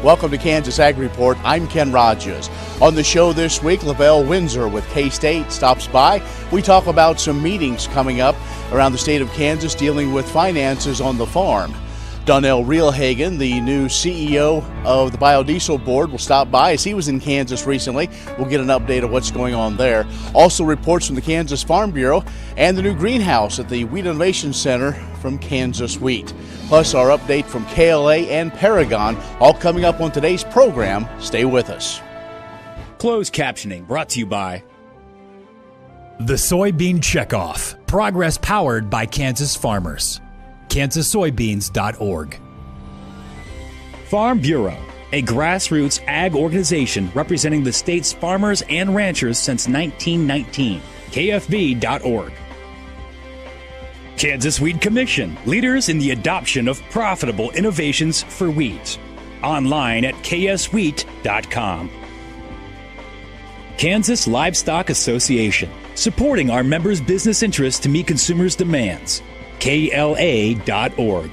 Welcome to Kansas Ag Report. I'm Ken Rogers. On the show this week, Lavelle Windsor with K-State stops by. We talk about some meetings coming up around the state of Kansas dealing with finances on the farm. Donnell Reelhagen, the new CEO of the Biodiesel Board, will stop by as he was in Kansas recently. We'll get an update of what's going on there. Also reports from the Kansas Farm Bureau and the new greenhouse at the Wheat Innovation Center from Kansas Wheat. Plus our update from KLA and Paragon, all coming up on today's program. Stay with us. Closed captioning brought to you by The Soybean Checkoff. Progress powered by Kansas farmers. KansasSoybeans.org. Farm Bureau, a grassroots ag organization representing the state's farmers and ranchers since 1919. KFB.org. Kansas Weed Commission, leaders in the adoption of profitable innovations for wheat. Online at kswheat.com. Kansas Livestock Association, supporting our members' business interests to meet consumers' demands. KLA.org.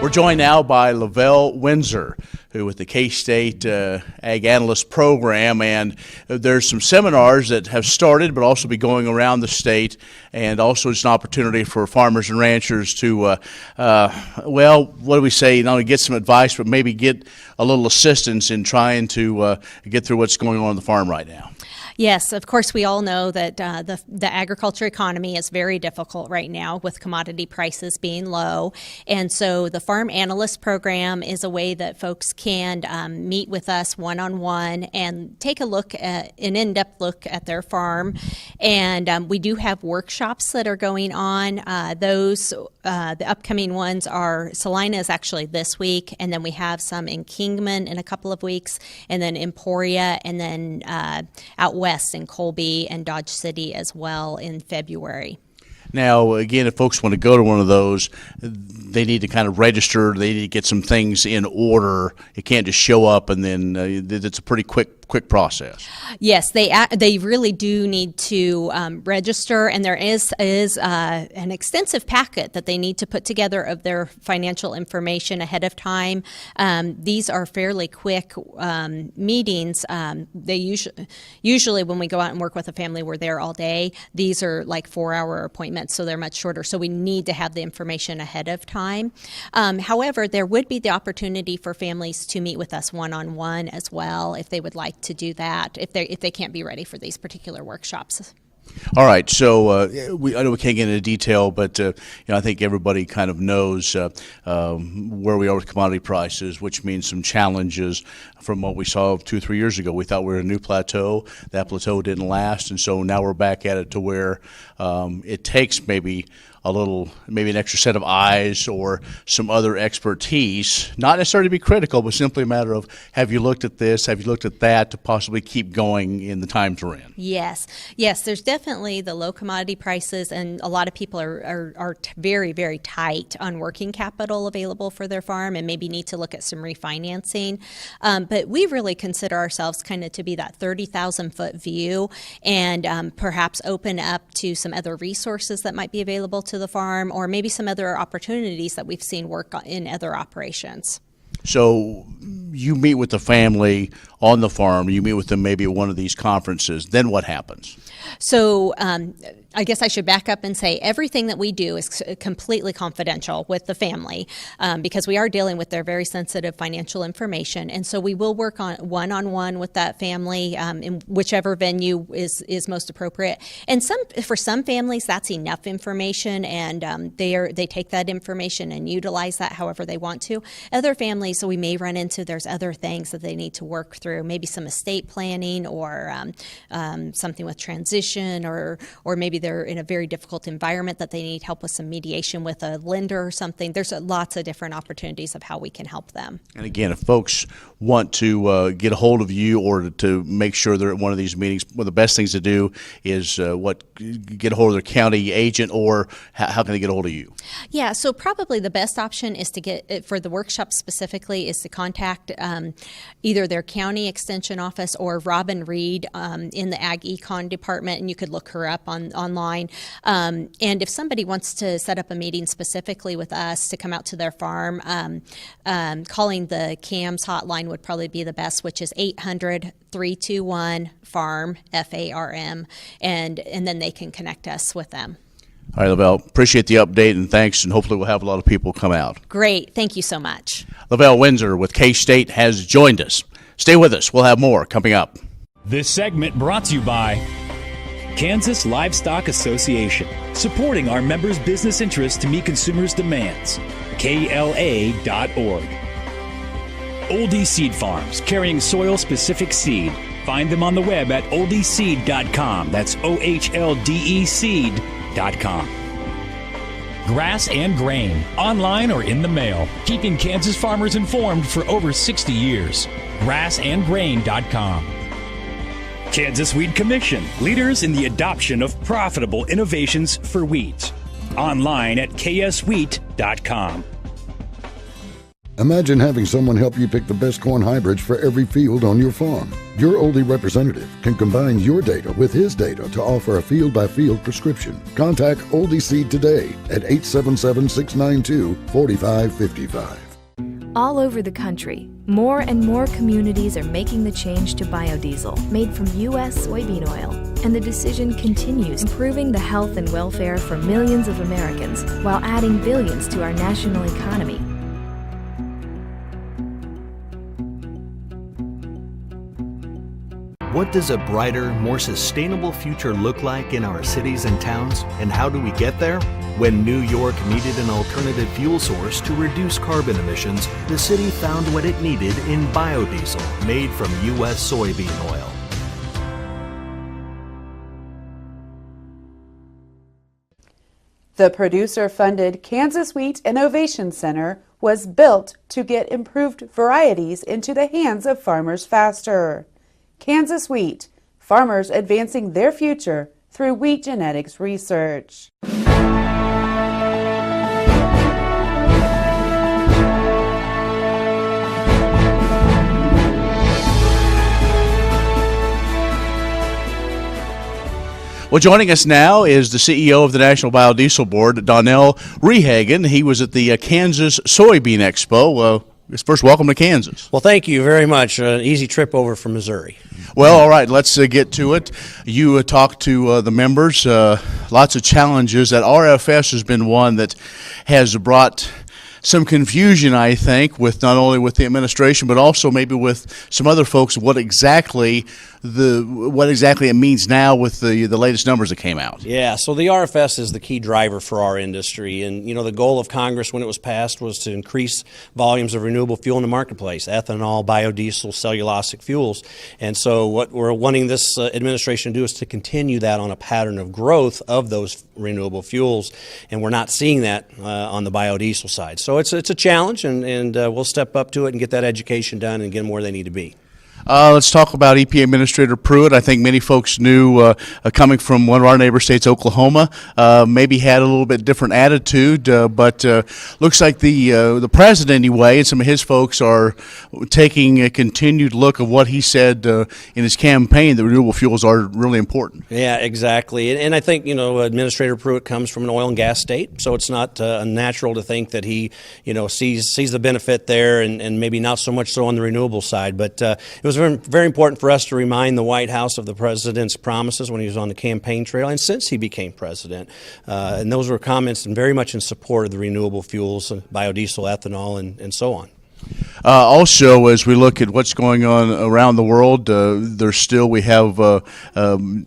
We're joined now by Lavelle Windsor, who with the K-State Ag Analyst Program, and there's some seminars that have started but also be going around the state, and also it's an opportunity for farmers and ranchers to, what do we say, not only get some advice but maybe get a little assistance in trying to get through what's going on the farm right now. Yes, of course, we all know that the agriculture economy is very difficult right now with commodity prices being low. And so the Farm Analyst Program is a way that folks can meet with us one-on-one and take a look at an in-depth look at their farm. And we do have workshops that are going on. The upcoming ones are, Salina is actually this week, and then we have some in Kingman in a couple of weeks, and then Emporia, and then out west in Colby and Dodge City as well in February. Now, again, if folks want to go to one of those, they need to kind of register. They need to get some things in order. You can't just show up and then it's a pretty quick process. Yes, they really do need to register, and there is an extensive packet that they need to put together of their financial information ahead of time. These are fairly quick meetings. They usually when we go out and work with a family, we're there all day. These are like 4-hour appointments, so they're much shorter. So we need to have the information ahead of time. However, there would be the opportunity for families to meet with us one-on-one as well if they would like to do that, if they can't be ready for these particular workshops. All right, so I know we can't get into detail, but I think everybody kind of knows where we are with commodity prices, which means some challenges from what we saw 2 or 3 years ago. We thought we were at a new plateau. That plateau didn't last, and so now we're back at it to where it takes maybe an extra set of eyes or some other expertise, not necessarily to be critical, but simply a matter of, have you looked at this, have you looked at that, to possibly keep going in the times we're in? Yes, there's definitely the low commodity prices, and a lot of people are very, very tight on working capital available for their farm and maybe need to look at some refinancing. But we really consider ourselves kind of to be that 30,000-foot view, and perhaps open up to some other resources that might be available to the farm, or maybe some other opportunities that we've seen work in other operations. So you meet with the family on the farm, you meet with them maybe at one of these conferences, then what happens? So I guess I should back up and say everything that we do is completely confidential with the family because we are dealing with their very sensitive financial information. And so we will work on one-on-one with that family in whichever venue is most appropriate. And for some families, that's enough information, and they take that information and utilize that however they want to. Other families, so we may run into, there's other things that they need to work through, maybe some estate planning or something with transition, or maybe they're in a very difficult environment that they need help with some mediation with a lender or something. There's lots of different opportunities of how we can help them. And again, if folks want to get a hold of you or to make sure they're at one of these meetings, one of the best things to do is get a hold of their county agent, or how can they get a hold of you? Yeah, so probably the best option is to get, for the workshop specifically, specifically is to contact either their county extension office or Robin Reed in the Ag Econ department, and you could look her up online. And if somebody wants to set up a meeting specifically with us to come out to their farm, calling the CAMS hotline would probably be the best, which is 800-321-FARM, FARM, and then they can connect us with them. All right, Lavelle, appreciate the update and thanks, and hopefully we'll have a lot of people come out. Great. Thank you so much. Lavelle Windsor with K-State has joined us. Stay with us. We'll have more coming up. This segment brought to you by Kansas Livestock Association, supporting our members' business interests to meet consumers' demands. KLA.org. Oldie Seed Farms, carrying soil-specific seed. Find them on the web at oldieseed.com. That's OHLDE seed.com. Grass and Grain, online or in the mail, keeping Kansas farmers informed for over 60 years. grassandgrain.com. Kansas Weed Commission, leaders in the adoption of profitable innovations for wheat. Online at kswheat.com. Imagine having someone help you pick the best corn hybrids for every field on your farm. Your Oldie representative can combine your data with his data to offer a field-by-field prescription. Contact Oldie Seed today at 877-692-4555. All over the country, more and more communities are making the change to biodiesel made from U.S. soybean oil. And the decision continues, improving the health and welfare for millions of Americans while adding billions to our national economy. What does a brighter, more sustainable future look like in our cities and towns, and how do we get there? When New York needed an alternative fuel source to reduce carbon emissions, the city found what it needed in biodiesel, made from U.S. soybean oil. The producer-funded Kansas Wheat Innovation Center was built to get improved varieties into the hands of farmers faster. Kansas Wheat, farmers advancing their future through wheat genetics research. Well, joining us now is the CEO of the National Biodiesel Board, Donnell Rehagen. He was at the Kansas Soybean Expo. First, welcome to Kansas. Well, thank you very much. An easy trip over from Missouri. Well, all right, let's get to it. You talked to the members, lots of challenges. That RFS has been one that has brought some confusion, I think, with not only with the administration, but also maybe with some other folks, what exactly it means now with the latest numbers that came out. Yeah, so the RFS is the key driver for our industry. And, you know, the goal of Congress when it was passed was to increase volumes of renewable fuel in the marketplace, ethanol, biodiesel, cellulosic fuels. And so what we're wanting this administration to do is to continue that on a pattern of growth of those renewable fuels. And we're not seeing that on the biodiesel side. So it's a challenge, and we'll step up to it and get that education done and get them where they need to be. Let's talk about EPA Administrator Pruitt. I think many folks knew, coming from one of our neighbor states, Oklahoma, maybe had a little bit different attitude, but looks like the president anyway and some of his folks are taking a continued look of what he said in his campaign, that renewable fuels are really important. Yeah, exactly. And I think, you know, Administrator Pruitt comes from an oil and gas state, so it's not unnatural to think that he, you know, sees the benefit there and maybe not so much so on the renewable side. But it was very important for us to remind the White House of the president's promises when he was on the campaign trail and since he became president. And those were comments and very much in support of the renewable fuels, biodiesel, ethanol, and so on. Also, as we look at what's going on around the world, we have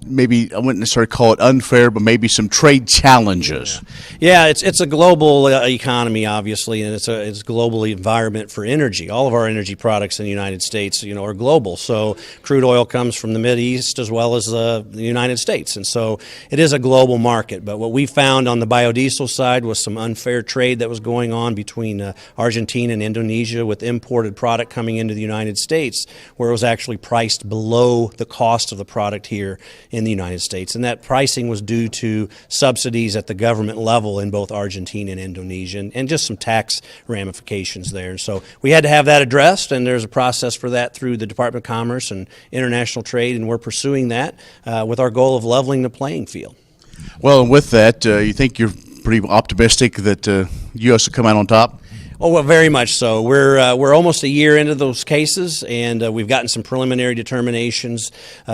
maybe I wouldn't necessarily call it unfair, but maybe some trade challenges. Yeah, it's a global economy, obviously, and it's a global environment for energy. All of our energy products in the United States, you know, are global. So crude oil comes from the Mideast as well as the United States, and so it is a global market. But what we found on the biodiesel side was some unfair trade that was going on between Argentina and Indonesia with imports imported product coming into the United States, where it was actually priced below the cost of the product here in the United States. And that pricing was due to subsidies at the government level in both Argentina and Indonesia, and just some tax ramifications there. So we had to have that addressed, and there's a process for that through the Department of Commerce and International Trade, and we're pursuing that with our goal of leveling the playing field. Well, and with that, you think you're pretty optimistic that U.S. will come out on top? Oh, well, very much so. We're almost a year into those cases, and we've gotten some preliminary determinations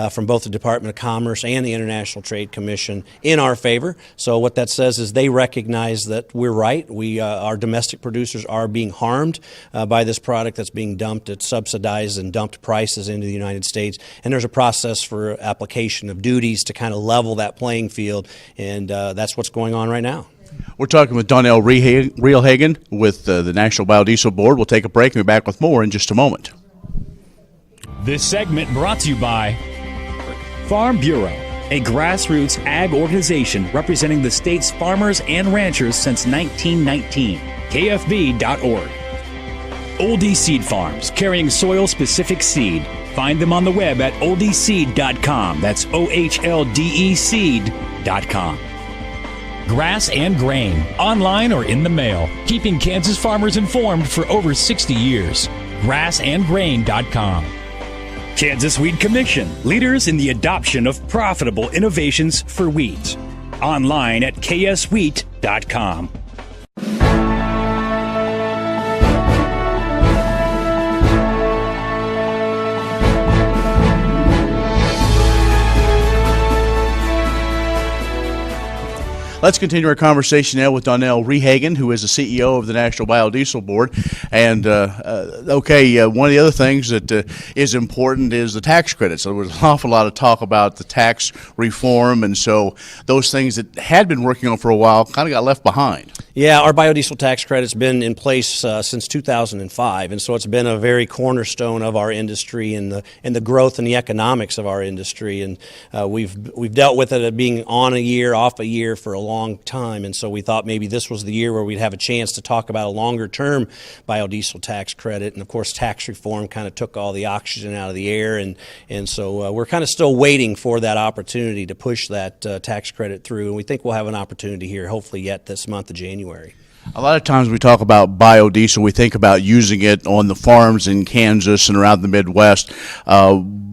from both the Department of Commerce and the International Trade Commission in our favor. So what that says is they recognize that we're right. Our domestic producers are being harmed by this product that's being dumped at subsidized and dumped prices into the United States. And there's a process for application of duties to kind of level that playing field, and that's what's going on right now. We're talking with Donnell Reelhagen with the National Biodiesel Board. We'll take a break and be back with more in just a moment. This segment brought to you by Farm Bureau, a grassroots ag organization representing the state's farmers and ranchers since 1919. KFB.org. Oldie Seed Farms, carrying soil-specific seed. Find them on the web at oldieseed.com. That's OHLDE seed.com. Grass and Grain, online or in the mail, keeping Kansas farmers informed for over 60 years. grassandgrain.com. Kansas Wheat Commission, leaders in the adoption of profitable innovations for wheat. Online at kswheat.com. Let's continue our conversation now with Donnell Reelhagen, who is the CEO of the National Biodiesel Board. And, one of the other things that is important is the tax credits. So there was an awful lot of talk about the tax reform, and so those things that had been working on for a while kind of got left behind. Yeah, our biodiesel tax credit's been in place since 2005, and so it's been a very cornerstone of our industry and the growth and the economics of our industry. And we've dealt with it being on a year, off a year for a long time, and so we thought maybe this was the year where we'd have a chance to talk about a longer-term biodiesel tax credit. And of course, tax reform kind of took all the oxygen out of the air, and so we're kind of still waiting for that opportunity to push that tax credit through. And we think we'll have an opportunity here, hopefully yet this month of January. A lot of times we talk about biodiesel, we think about using it on the farms in Kansas and around the Midwest.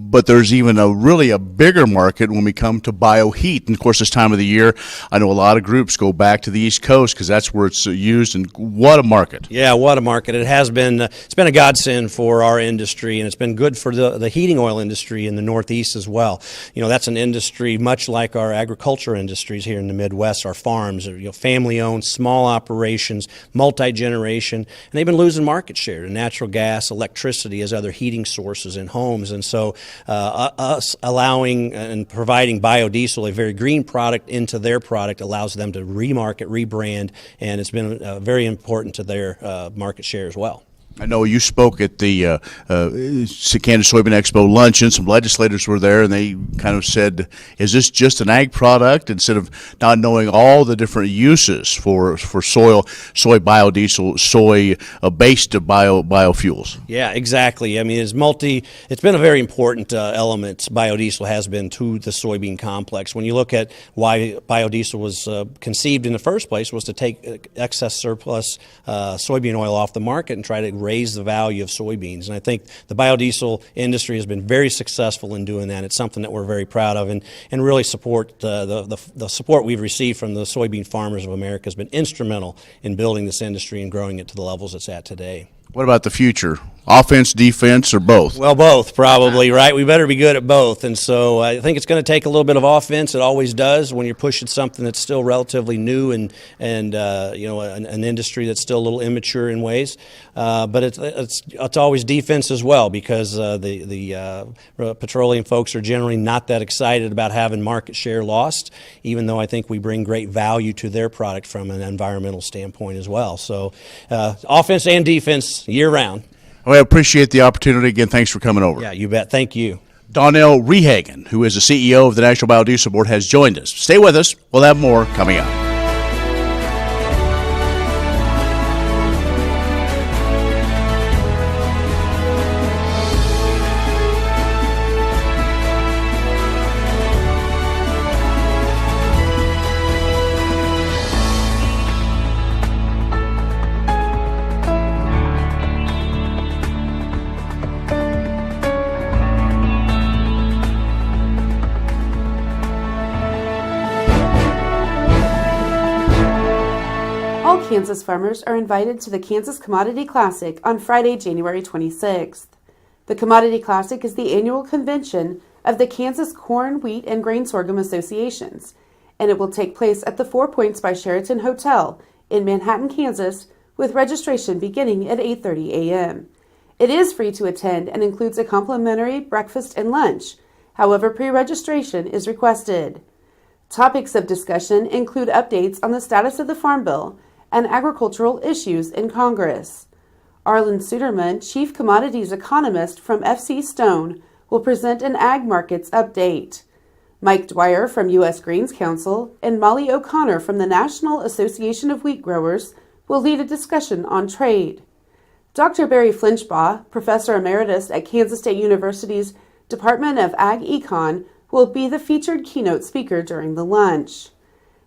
But there's even a bigger market when we come to bioheat. And of course, this time of the year, I know a lot of groups go back to the East Coast because that's where it's used. And what a market! Yeah, what a market! It has been. It's been a godsend for our industry, and it's been good for the heating oil industry in the Northeast as well. You know, that's an industry much like our agriculture industries here in the Midwest. Our farms are family-owned, small operations, multi-generation, and they've been losing market share to natural gas, electricity as other heating sources in homes, and so. Us allowing and providing biodiesel, a very green product, into their product allows them to remarket, rebrand, and it's been very important to their market share as well. I know you spoke at the Kansas Soybean Expo luncheon. Some legislators were there, and they kind of said, is this just an ag product, instead of not knowing all the different uses for soy biodiesel, soy-based biofuels? Yeah, exactly. I mean, it's been a very important element, biodiesel has been, to the soybean complex. When you look at why biodiesel was conceived in the first place, was to take excess surplus soybean oil off the market and try to raise the value of soybeans. And I think the biodiesel industry has been very successful in doing that. It's something that we're very proud of, and really support the support we've received from the soybean farmers of America has been instrumental in building this industry and growing it to the levels it's at today. What about the future? Offense, defense, or both? Well, both, probably, right? We better be good at both. And so I think it's going to take a little bit of offense. It always does when you're pushing something that's still relatively new and an industry that's still a little immature in ways. But it's always defense as well, because the petroleum folks are generally not that excited about having market share lost, even though I think we bring great value to their product from an environmental standpoint as well. So offense and defense year-round. Well, I appreciate the opportunity. Again, thanks for coming over. Yeah, you bet. Thank you. Donnell Reelhagen, who is the CEO of the National Biodiesel Board, has joined us. Stay with us. We'll have more coming up. All Kansas farmers are invited to the Kansas Commodity Classic on Friday, January 26th. The Commodity Classic is the annual convention of the Kansas Corn, Wheat, and Grain Sorghum Associations, and it will take place at the 4 Points by Sheraton Hotel in Manhattan, Kansas, with registration beginning at 8:30 a.m. It is free to attend and includes a complimentary breakfast and lunch. However, pre-registration is requested. Topics of discussion include updates on the status of the Farm Bill and agricultural issues in Congress. Arlen Suderman, Chief Commodities Economist from FC Stone, will present an Ag Markets update. Mike Dwyer from U.S. Grains Council and Molly O'Connor from the National Association of Wheat Growers will lead a discussion on trade. Dr. Barry Flinchbaugh, Professor Emeritus at Kansas State University's Department of Ag Econ, will be the featured keynote speaker during the lunch.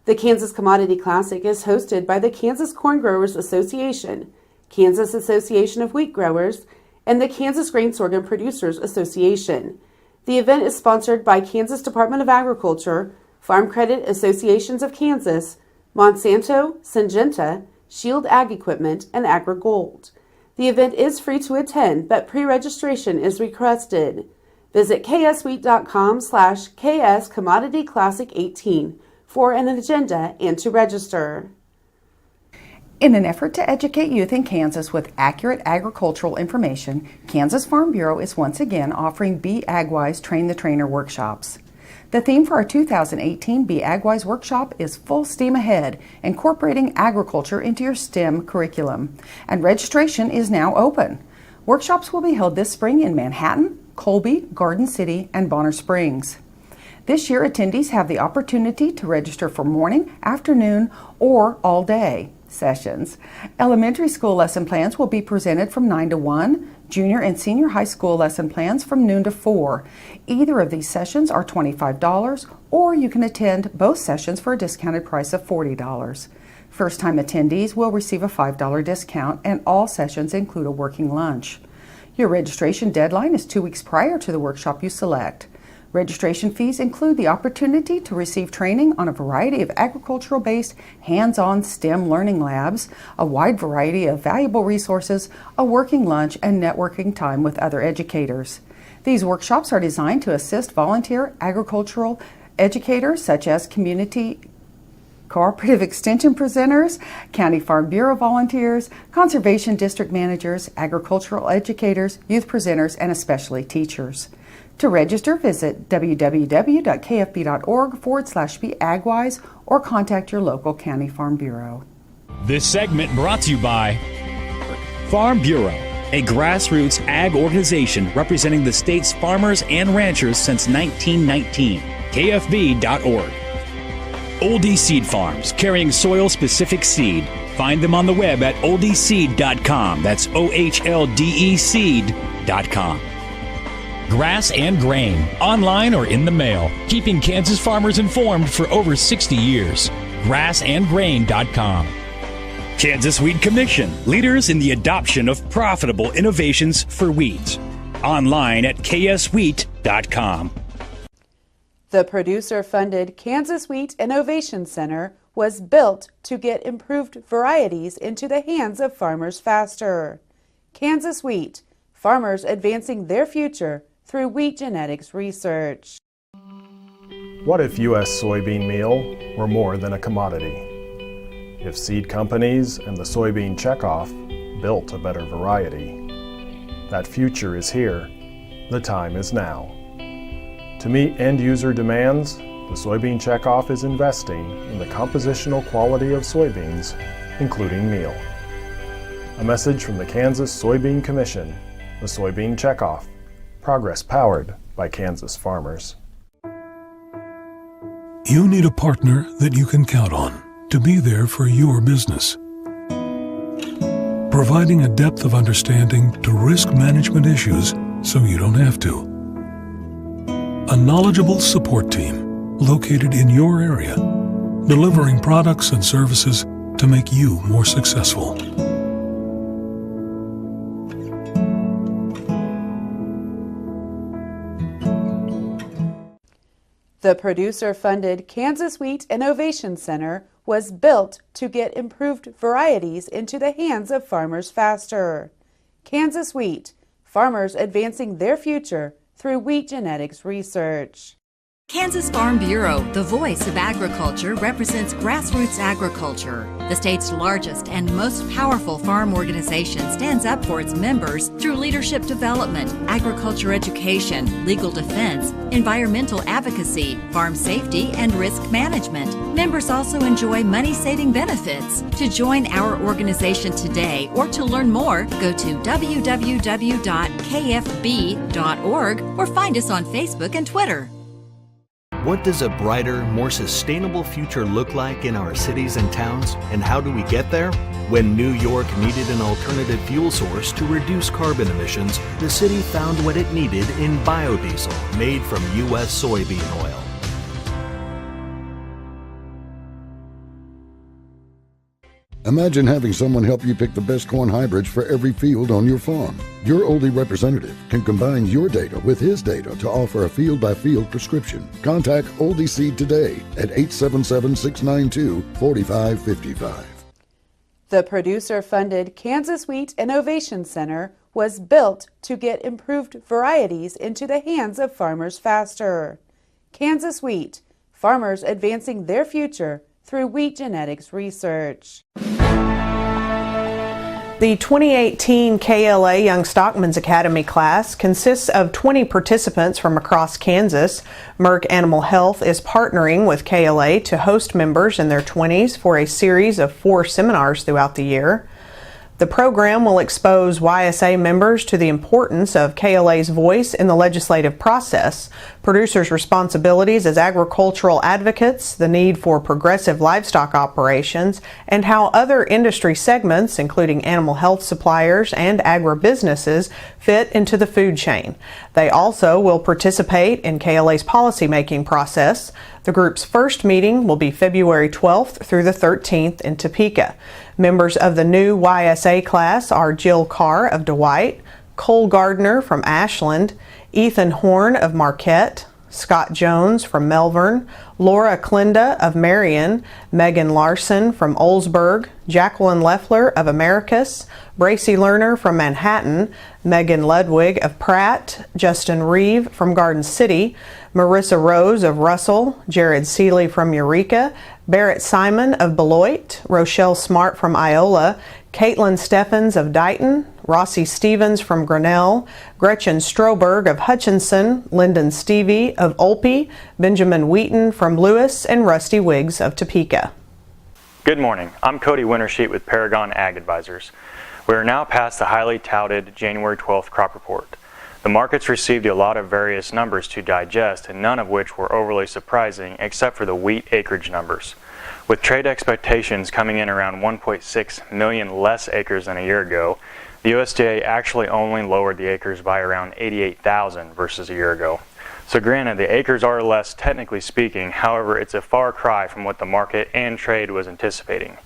The Kansas Commodity Classic is hosted by the Kansas Corn Growers Association, Kansas Association of Wheat Growers, and the Kansas Grain Sorghum Producers Association. The event is sponsored by Kansas Department of Agriculture, Farm Credit Associations of Kansas, Monsanto, Syngenta, Shield Ag Equipment, and AgriGold. The event is free to attend, but pre-registration is requested. Visit kswheat.com/KS Commodity Classic 18 for an agenda and to register. In an effort to educate youth in Kansas with accurate agricultural information, Kansas Farm Bureau is once again offering Be AgWise Train the Trainer workshops. The theme for our 2018 Be AgWise workshop is Full Steam Ahead, incorporating agriculture into your STEM curriculum. And registration is now open. Workshops will be held this spring in Manhattan, Colby, Garden City, and Bonner Springs. This year, attendees have the opportunity to register for morning, afternoon, or all day sessions. Elementary school lesson plans will be presented from 9 to 1, junior and senior high school lesson plans from noon to 4. Either of these sessions are $25, or you can attend both sessions for a discounted price of $40. First-time attendees will receive a $5 discount, and all sessions include a working lunch. Your registration deadline is 2 weeks prior to the workshop you select. Registration fees include the opportunity to receive training on a variety of agricultural-based, hands-on STEM learning labs, a wide variety of valuable resources, a working lunch, and networking time with other educators. These workshops are designed to assist volunteer agricultural educators such as community cooperative extension presenters, county farm bureau volunteers, conservation district managers, agricultural educators, youth presenters, and especially teachers. To register, visit www.kfb.org/beagwise or contact your local county farm bureau. This segment brought to you by Farm Bureau, a grassroots ag organization representing the state's farmers and ranchers since 1919. KFB.org. Oldie Seed Farms, carrying soil-specific seed. Find them on the web at oldieseed.com. That's OHLDE seed.com. Grass and Grain, online or in the mail, keeping Kansas farmers informed for over 60 years. grassandgrain.com. Kansas Wheat Commission, leaders in the adoption of profitable innovations for wheat. Online at kswheat.com. The producer-funded Kansas Wheat Innovation Center was built to get improved varieties into the hands of farmers faster. Kansas Wheat, farmers advancing their future through wheat genetics research. What if U.S. soybean meal were more than a commodity? If seed companies and the soybean checkoff built a better variety? That future is here. The time is now. To meet end-user demands, the soybean checkoff is investing in the compositional quality of soybeans, including meal. A message from the Kansas Soybean Commission, the Soybean Checkoff. Progress powered by Kansas farmers. You need a partner that you can count on to be there for your business. Providing a depth of understanding to risk management issues so you don't have to. A knowledgeable support team located in your area, delivering products and services to make you more successful. The producer-funded Kansas Wheat Innovation Center was built to get improved varieties into the hands of farmers faster. Kansas Wheat, farmers advancing their future through wheat genetics research. Kansas Farm Bureau, the voice of agriculture, represents grassroots agriculture. The state's largest and most powerful farm organization stands up for its members through leadership development, agriculture education, legal defense, environmental advocacy, farm safety, and risk management. Members also enjoy money-saving benefits. To join our organization today or to learn more, go to www.kfb.org or find us on Facebook and Twitter. What does a brighter, more sustainable future look like in our cities and towns, and how do we get there? When New York needed an alternative fuel source to reduce carbon emissions, the city found what it needed in biodiesel made from U.S. soybean oil. Imagine having someone help you pick the best corn hybrids for every field on your farm. Your Oldie representative can combine your data with his data to offer a field-by-field prescription. Contact Oldie Seed today at 877-692-4555. The producer-funded Kansas Wheat Innovation Center was built to get improved varieties into the hands of farmers faster. Kansas Wheat, farmers advancing their future through wheat genetics research. The 2018 KLA Young Stockman's Academy class consists of 20 participants from across Kansas. Merck Animal Health is partnering with KLA to host members in their 20s for a series of 4 seminars throughout the year. The program will expose YSA members to the importance of KLA's voice in the legislative process, producers' responsibilities as agricultural advocates, the need for progressive livestock operations, and how other industry segments, including animal health suppliers and agribusinesses, fit into the food chain. They also will participate in KLA's policymaking process. The group's first meeting will be February 12th through the 13th in Topeka. Members of the new YSA class are Jill Carr of Dwight, Cole Gardner from Ashland, Ethan Horn of Marquette, Scott Jones from Melbourne, Laura Klinda of Marion, Megan Larson from Oldsburg, Jacqueline Leffler of Americus, Bracy Lerner from Manhattan, Megan Ludwig of Pratt, Justin Reeve from Garden City, Marissa Rose of Russell, Jared Seeley from Eureka, Barrett Simon of Beloit, Rochelle Smart from Iola, Caitlin Steffens of Dighton, Rossi Stevens from Grinnell, Gretchen Stroberg of Hutchinson, Lyndon Stevie of Olpe, Benjamin Wheaton from Lewis, and Rusty Wiggs of Topeka. Good morning. I'm Cody Wintersheet with Paragon Ag Advisors. We are now past the highly touted January 12th crop report. The markets received a lot of various numbers to digest, and none of which were overly surprising except for the wheat acreage numbers. With trade expectations coming in around 1.6 million less acres than a year ago, the USDA actually only lowered the acres by around 88,000 versus a year ago. So granted, the acres are less technically speaking, however, it's a far cry from what the market and trade was anticipating.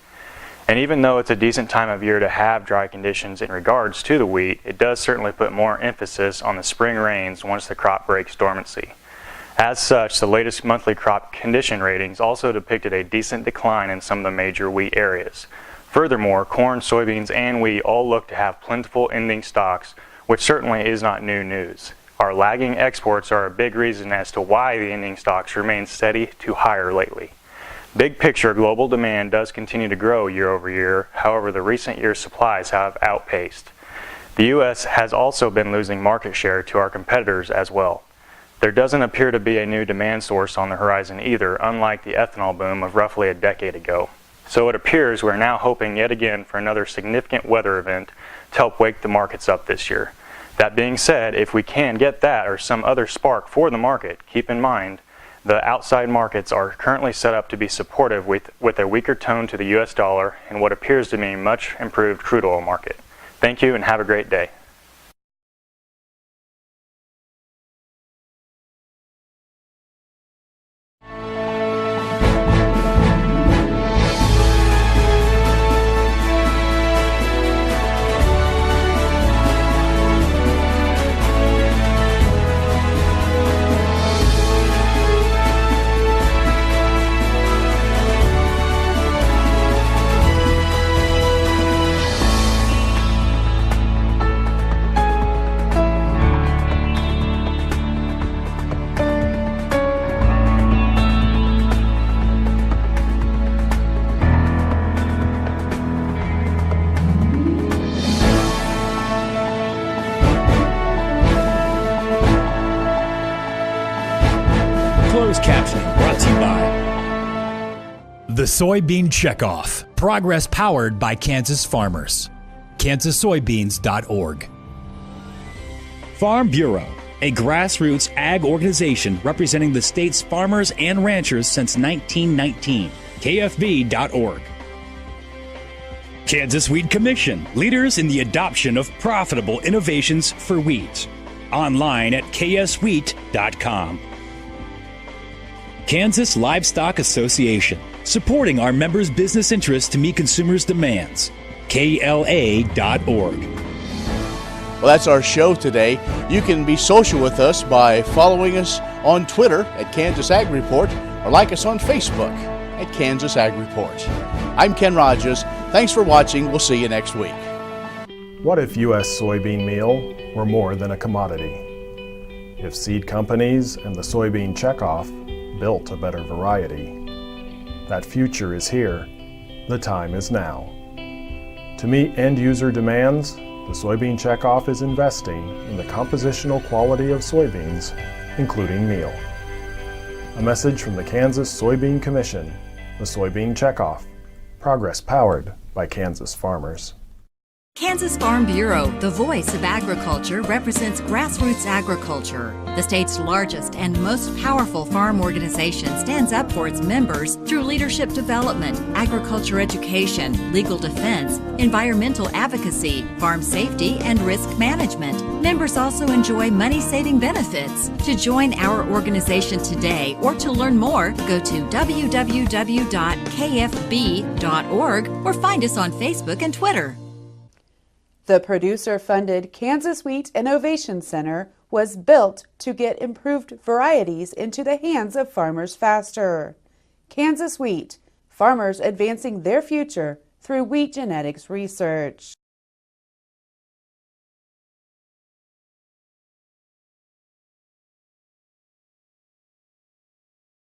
And even though it's a decent time of year to have dry conditions in regards to the wheat, it does certainly put more emphasis on the spring rains once the crop breaks dormancy. As such, the latest monthly crop condition ratings also depicted a decent decline in some of the major wheat areas. Furthermore, corn, soybeans, and wheat all look to have plentiful ending stocks, which certainly is not new news. Our lagging exports are a big reason as to why the ending stocks remain steady to higher lately. Big picture, global demand does continue to grow year over year. However, the recent year's supplies have outpaced. The U.S. has also been losing market share to our competitors as well. There doesn't appear to be a new demand source on the horizon either, unlike the ethanol boom of roughly a decade ago. So it appears we're now hoping yet again for another significant weather event to help wake the markets up this year. That being said, if we can get that or some other spark for the market, keep in mind the outside markets are currently set up to be supportive with a weaker tone to the U.S. dollar and what appears to be a much improved crude oil market. Thank you and have a great day. The Soybean Checkoff. Progress powered by Kansas farmers. KansasSoybeans.org. Farm Bureau, a grassroots ag organization representing the state's farmers and ranchers since 1919. KFB.org. Kansas Wheat Commission, leaders in the adoption of profitable innovations for wheat. Online at kswheat.com. Kansas Livestock Association, supporting our members' business interests to meet consumers' demands. KLA.org. Well, that's our show today. You can be social with us by following us on Twitter at Kansas Ag Report or like us on Facebook at Kansas Ag Report. I'm Ken Rogers. Thanks for watching. We'll see you next week. What if U.S. soybean meal were more than a commodity? If seed companies and the soybean checkoff built a better variety? That future is here. The time is now. To meet end-user demands, the soybean checkoff is investing in the compositional quality of soybeans, including meal. A message from the Kansas Soybean Commission, the Soybean Checkoff. Progress powered by Kansas farmers. Kansas Farm Bureau, the voice of agriculture, represents grassroots agriculture. The state's largest and most powerful farm organization stands up for its members through leadership development, agriculture education, legal defense, environmental advocacy, farm safety, and risk management. Members also enjoy money-saving benefits. To join our organization today or to learn more, go to www.kfb.org or find us on Facebook and Twitter. The producer-funded Kansas Wheat Innovation Center was built to get improved varieties into the hands of farmers faster. Kansas Wheat, farmers advancing their future through wheat genetics research.